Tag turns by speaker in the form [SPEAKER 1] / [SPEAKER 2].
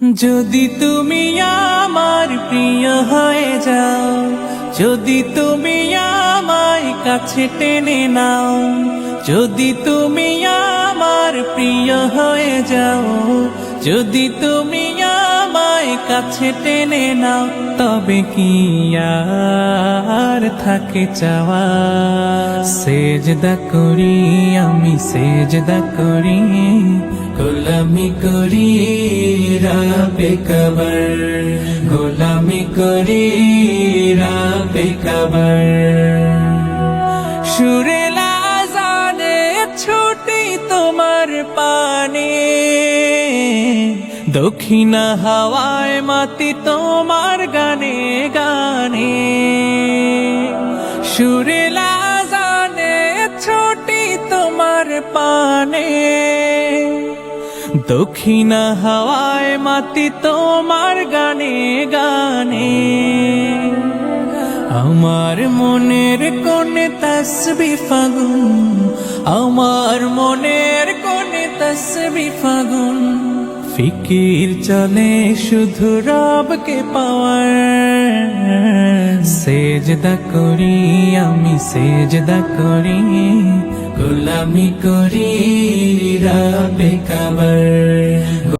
[SPEAKER 1] যদি তুমি আমার প্রিয় হয়ে যাও, যদি তুমি আমায় কাছে টেনে নাও, যদি তুমি আমার প্রিয় হয়ে যাও, যদি তুমি আমায় কাছে টেনে নাও, তবে কি আর থাকে চাওয়া। সেজদা করি আমি, সেজদা করি, গোলামি করি রাবে কবর, গোলামি করি রাবে কবর। সুরেল আযানে ছুটি তোমার পানে, দক্ষিণা হাওয়ায় মাতি তোমার গানে গানে। সুরেল আযানে ছুটি তোমার পানে, দক্ষিণা হাওয়ায় মাতি তোমার গানে গানে। আমার মনের কোণে তাসবিহ ফাগুন, আমার মনের কোণে তাসবিহ ফাগুন, ফিকির চলে শুধু রবকে পাওয়ার। সেজদা করি আমি, সেজদা করি, গোলামি করি রাবে কবর।